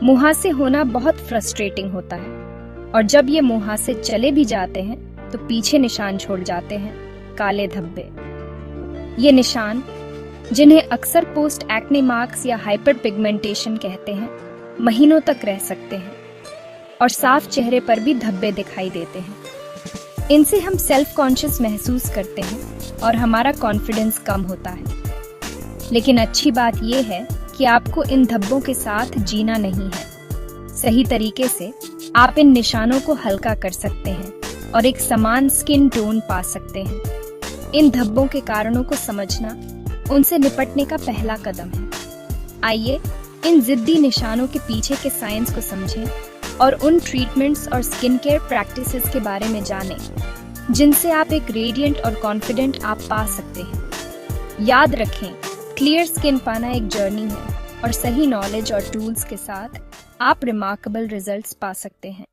मुहासे होना बहुत फ्रस्ट्रेटिंग होता है, और जब ये मुहासे चले भी जाते हैं तो पीछे निशान छोड़ जाते हैं, काले धब्बे। ये निशान, जिन्हें अक्सर पोस्ट एक्ने मार्क्स या हाइपर पिगमेंटेशन कहते हैं, महीनों तक रह सकते हैं और साफ चेहरे पर भी धब्बे दिखाई देते हैं। इनसे हम सेल्फ कॉन्शियस महसूस करते हैं और हमारा कॉन्फिडेंस कम होता है। लेकिन अच्छी बात यह है कि आपको इन धब्बों के साथ जीना नहीं है। सही तरीके से आप इन निशानों को हल्का कर सकते हैं और एक समान स्किन टोन पा सकते हैं। इन धब्बों के कारणों को समझना उनसे निपटने का पहला कदम है। आइए इन जिद्दी निशानों के पीछे के साइंस को समझें और उन ट्रीटमेंट्स और स्किन केयर प्रैक्टिसेस के बारे में जानें जिनसे आप एक रेडिएंट और कॉन्फिडेंट आप पा सकते हैं। याद रखें, क्लियर स्किन पाना एक जर्नी है और सही नॉलेज और टूल्स के साथ आप रिमार्केबल रिजल्ट्स पा सकते हैं।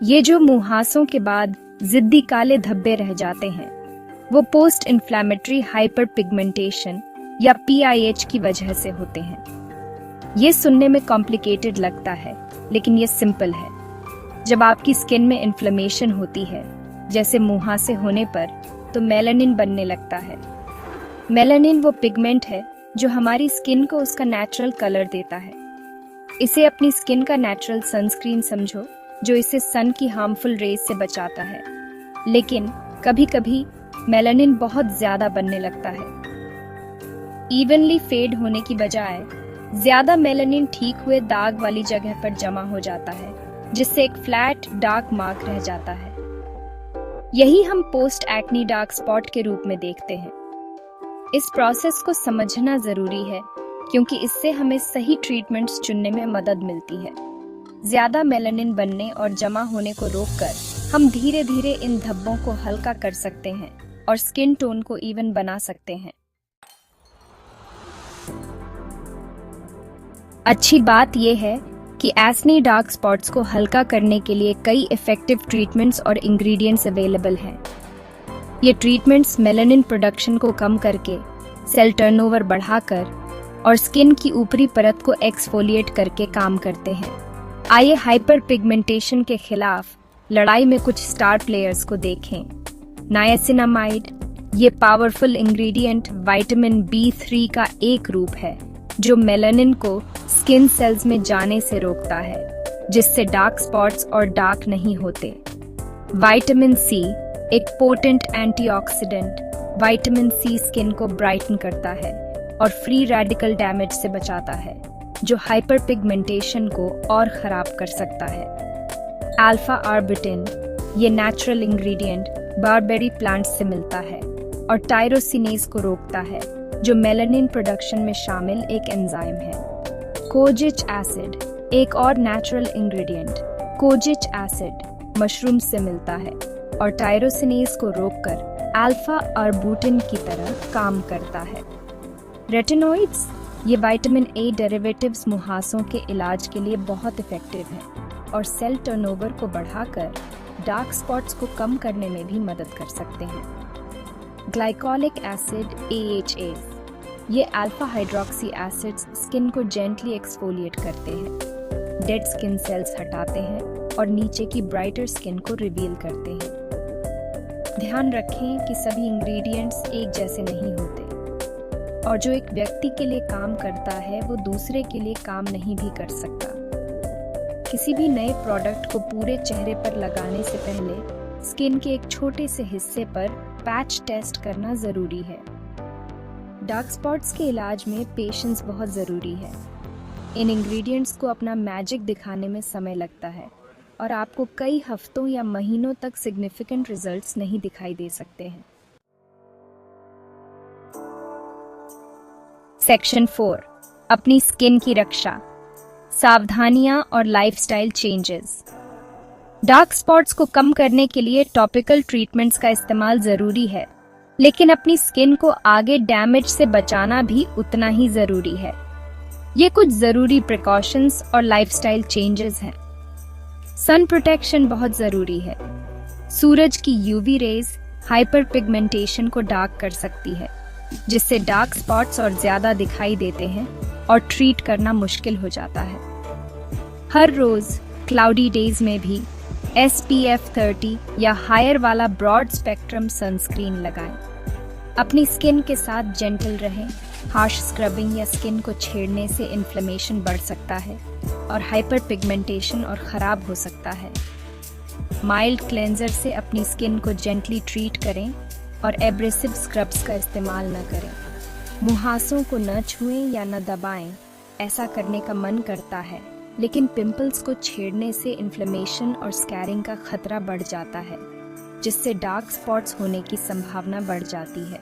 ये जो मुहासों के बाद जिद्दी काले धब्बे रह जाते हैं, वो पोस्ट इन्फ्लेमेटरी हाइपर पिगमेंटेशन या PIH की वजह से होते हैं। ये सुनने में कॉम्प्लिकेटेड लगता है, लेकिन ये सिंपल है। जब आपकी स्किन में इन्फ्लेमेशन होती है, जैसे मुहासे होने पर, तो मेलानिन बनने लगता है। मेलानिन वो पिगमेंट है जो हमारी स्किन को उसका नेचुरल कलर देता है। इसे अपनी स्किन का नेचुरल सनस्क्रीन समझो, जो इसे सन की हार्मफुल रेज से बचाता है। लेकिन कभी-कभी मेलानिन बहुत ज्यादा बनने लगता है। इवनली फेड होने की बजाय ज्यादा मेलानिन ठीक हुए दाग वाली जगह पर जमा हो जाता है, जिससे एक फ्लैट डार्क मार्क रह जाता है। यही हम पोस्ट एक्ने डार्क स्पॉट के रूप में देखते हैं। इस प्रोसेस को समझना जरूरी है, क्योंकि इससे हमें सही ट्रीटमेंट्स चुनने में मदद मिलती है। ज्यादा मेलानिन बनने और जमा होने को रोककर हम धीरे धीरे इन धब्बों को हल्का कर सकते हैं और स्किन टोन को इवन बना सकते हैं। अच्छी बात यह है कि एक्ने डार्क स्पॉट्स को हल्का करने के लिए कई इफेक्टिव ट्रीटमेंट्स और इंग्रेडिएंट्स अवेलेबल हैं। ये ट्रीटमेंट्स मेलानिन प्रोडक्शन को कम करके, सेल टर्नओवर बढ़ाकर और स्किन की ऊपरी परत को एक्सफोलिएट करके काम करते हैं। आइए हाइपर पिगमेंटेशन के खिलाफ लड़ाई में कुछ स्टार प्लेयर्स को देखें। नायासिनामाइड, ये पावरफुल इंग्रेडिएंट विटामिन B3 का एक रूप है जो मेलानिन को स्किन सेल्स में जाने से रोकता है, जिससे डार्क स्पॉट्स और डार्क नहीं होते। विटामिन C, एक potent antioxidant, vitamin C skin को ब्राइटन करता है और फ्री रेडिकल डैमेज से बचाता है, जो हाइपर पिगमेंटेशन को और खराब कर सकता है। अल्फा आर्बिटिन, ये नेचुरल इंग्रेडिएंट बारबेरी प्लांट से मिलता है और टायरोसिनेज को रोकता है, जो मेलानिन प्रोडक्शन में शामिल एक एंजाइम है। कोजिक एसिड, एक और natural ingredient, kojic acid mushroom से मिलता है और टायरोसिनेज को रोककर अल्फा आर्बुटिन की तरह काम करता है। रेटिनॉइड्स, ये विटामिन A डेरिवेटिव्स मुहासों के इलाज के लिए बहुत इफेक्टिव हैं और सेल टर्नओवर को बढ़ाकर डार्क स्पॉट्स को कम करने में भी मदद कर सकते हैं। ग्लाइकोलिक एसिड AHA, ये अल्फा हाइड्रोक्सी एसिड्स स्किन को जेंटली एक्सफोलिएट करते हैं, डेड स्किन सेल्स हटाते हैं और नीचे की ब्राइटर स्किन को रिवील करते हैं। ध्यान रखें कि सभी इंग्रेडिएंट्स एक जैसे नहीं होते और जो एक व्यक्ति के लिए काम करता है वो दूसरे के लिए काम नहीं भी कर सकता। किसी भी नए प्रोडक्ट को पूरे चेहरे पर लगाने से पहले स्किन के एक छोटे से हिस्से पर पैच टेस्ट करना जरूरी है। डार्क स्पॉट्स के इलाज में पेशेंस बहुत जरूरी है। इन इंग्रेडिएंट्स को अपना मैजिक दिखाने में समय लगता है और आपको कई हफ्तों या महीनों तक सिग्निफिकेंट रिजल्ट्स नहीं दिखाई दे सकते हैं। सेक्शन 4, अपनी स्किन की रक्षा, सावधानियां और लाइफस्टाइल चेंजेस। डार्क स्पॉट्स को कम करने के लिए टॉपिकल ट्रीटमेंट्स का इस्तेमाल जरूरी है, लेकिन अपनी स्किन को आगे डैमेज से बचाना भी उतना ही जरूरी है। ये कुछ जरूरी प्रिकॉशंस और लाइफस्टाइल चेंजेस हैं। सन प्रोटेक्शन बहुत जरूरी है। सूरज की UV रेज हाइपर पिगमेंटेशन को डार्क कर सकती है, जिससे डार्क स्पॉट्स और ज्यादा दिखाई देते हैं और ट्रीट करना मुश्किल हो जाता है। हर रोज क्लाउडी डेज में भी SPF 30 या हायर वाला ब्रॉड स्पेक्ट्रम सनस्क्रीन लगाएं। अपनी स्किन के साथ जेंटल रहें। हार्श स्क्रबिंग या स्किन को छेड़ने से इन्फ्लेमेशन बढ़ सकता है और हाइपर पिगमेंटेशन और खराब हो सकता है। माइल्ड क्लेंजर से अपनी स्किन को जेंटली ट्रीट करें और एब्रेसिव स्क्रब्स का इस्तेमाल न करें। मुहासों को न छुएं या न दबाएं। ऐसा करने का मन करता है, लेकिन पिंपल्स को छेड़ने से इन्फ्लेमेशन और स्कैरिंग का खतरा बढ़ जाता है, जिससे डार्क स्पॉट्स होने की संभावना बढ़ जाती है।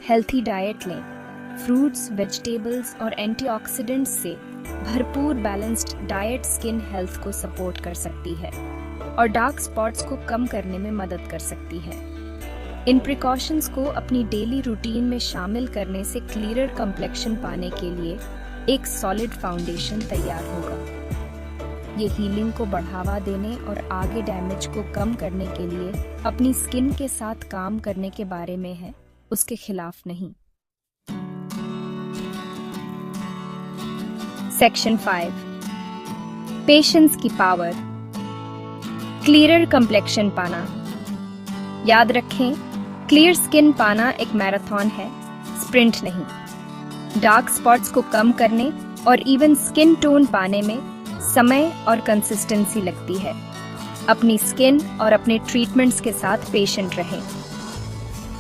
हेल्थी डाइट लें। फ्रूट्स, वेजिटेबल्स और एंटीऑक्सीडेंट्स से भरपूर बैलेंस्ड डाइट स्किन हेल्थ को सपोर्ट कर सकती है और डार्क स्पॉट्स को कम करने में मदद कर सकती है। इन प्रिकॉशंस को अपनी डेली रूटीन में शामिल करने से क्लियरर कंप्लेक्शन पाने के लिए एक सॉलिड फाउंडेशन तैयार होगा। ये हीलिंग को बढ़ावा देने और आगे डैमेज को कम करने के लिए अपनी स्किन के साथ काम करने के बारे में है, उसके खिलाफ नहीं। सेक्शन 5, पेशेंस की पावर। क्लियरर कंप्लेक्शन पाना। याद रखें, क्लियर स्किन पाना एक मैराथन है, स्प्रिंट नहीं। डार्क स्पॉट्स को कम करने और इवन स्किन टोन पाने में समय और कंसिस्टेंसी लगती है। अपनी स्किन और अपने ट्रीटमेंट्स के साथ पेशेंट रहें।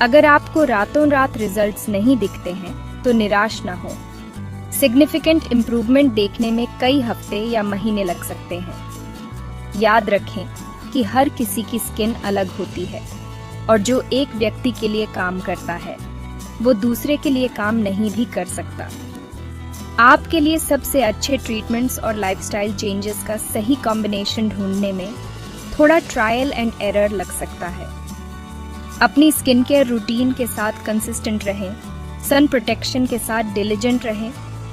अगर आपको रातों रात रिजल्ट्स नहीं दिखते हैं तो निराश न हो। सिग्निफिकेंट इम्प्रूवमेंट देखने में कई हफ्ते या महीने लग सकते हैं। याद रखें कि हर किसी की स्किन अलग होती है और जो एक व्यक्ति के लिए काम करता है वो दूसरे के लिए काम नहीं भी कर सकता। आपके लिए सबसे अच्छे ट्रीटमेंट्स और लाइफस्टाइल चेंजेस का सही कॉम्बिनेशन ढूंढने में थोड़ा ट्रायल एंड एरर लग सकता है। अपनी स्किन केयर रूटीन के साथ कंसिस्टेंट रहें, सन प्रोटेक्शन के साथ डिलिजेंट रहें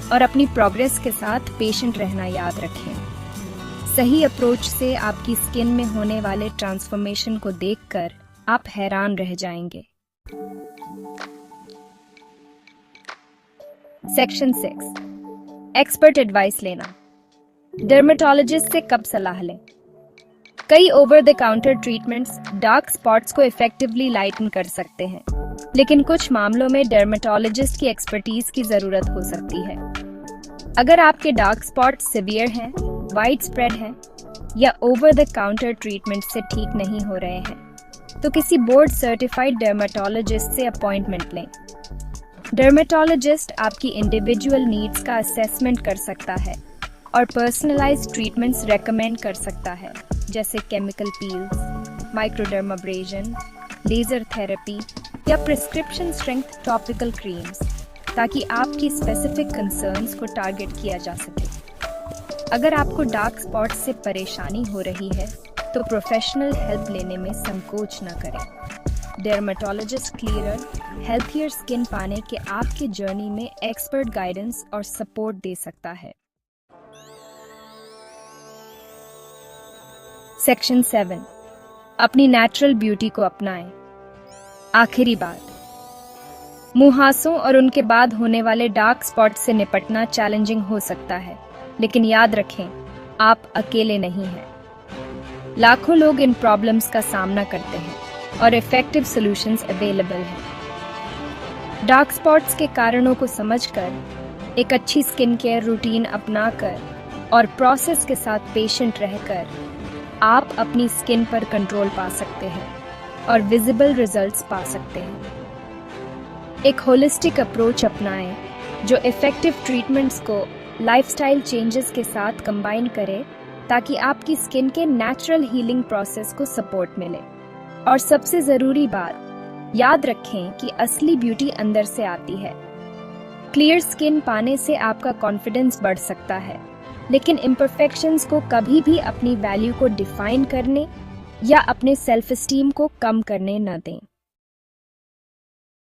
और अपनी प्रोग्रेस के साथ पेशेंट रहना याद रखें। सही अप्रोच से आपकी स्किन में होने वाले ट्रांसफॉर्मेशन को देखकर आप हैरान रह जाएंगे। सेक्शन 6, एक्सपर्ट एडवाइस लेना। डर्मेटोलॉजिस्ट से कब सलाह लें? कई over the counter treatments dark spots को इफेक्टिवली लाइटन कर सकते हैं, लेकिन कुछ मामलों में डर्मेटोलॉजिस्ट की एक्सपर्टीज की जरूरत हो सकती है। अगर आपके डार्क स्पॉट्स सिवियर हैं, वाइड स्प्रेड हैं या ओवर द काउंटर ट्रीटमेंट से ठीक नहीं हो रहे हैं, तो किसी बोर्ड सर्टिफाइड डर्मेटोलॉजिस्ट से अपॉइंटमेंट लें। डर्मेटोलॉजिस्ट आपकी इंडिविजुअल नीड्स का असेसमेंट कर सकता है और पर्सनलाइज्ड ट्रीटमेंट्स रेकमेंड कर सकता है, जैसे केमिकल पील्स, माइक्रोडर्माब्रेजन, लेजर थेरेपी या प्रिस्क्रिप्शन स्ट्रेंथ टॉपिकल क्रीम्स, ताकि आपकी स्पेसिफिक कंसर्न्स को टारगेट किया जा सके। अगर आपको डार्क स्पॉट्स से परेशानी हो रही है तो प्रोफेशनल हेल्प लेने में संकोच न करें। डर्मेटोलॉजिस्ट क्लियरर, हेल्थियर स्किन पाने के आपके जर्नी में एक्सपर्ट गाइडेंस और सपोर्ट दे सकता है। सेक्शन 7, अपनी नेचुरल ब्यूटी को अपनाएं। आखिरी बात, मुहासों और उनके बाद होने वाले डार्क स्पॉट से निपटना चैलेंजिंग हो सकता है, लेकिन याद रखें, आप अकेले नहीं हैं। लाखों लोग इन प्रॉब्लम्स का सामना करते हैं और इफेक्टिव सॉल्यूशंस अवेलेबल हैं। डार्क स्पॉट्स के कारणों को समझकर, एक अच्छी स्किन केयर रूटीन अपनाकर और प्रोसेस के साथ पेशेंट रहकर आप अपनी स्किन पर कंट्रोल पा सकते हैं और विजिबल रिजल्ट्स पा सकते हैं। एक होलिस्टिक अप्रोच अपनाएं जो इफेक्टिव ट्रीटमेंट्स को लाइफस्टाइल चेंजेस के साथ कंबाइन करे, ताकि आपकी स्किन के नेचुरल हीलिंग प्रोसेस को सपोर्ट मिले। और सबसे ज़रूरी बात, याद रखें कि असली ब्यूटी अंदर से आती है। क्लियर स्किन पाने से आपका कॉन्फिडेंस बढ़ सकता है, लेकिन इम्परफेक्शंस को कभी भी अपनी वैल्यू को डिफाइन करने या अपने सेल्फ एस्टीम को कम करने न दें।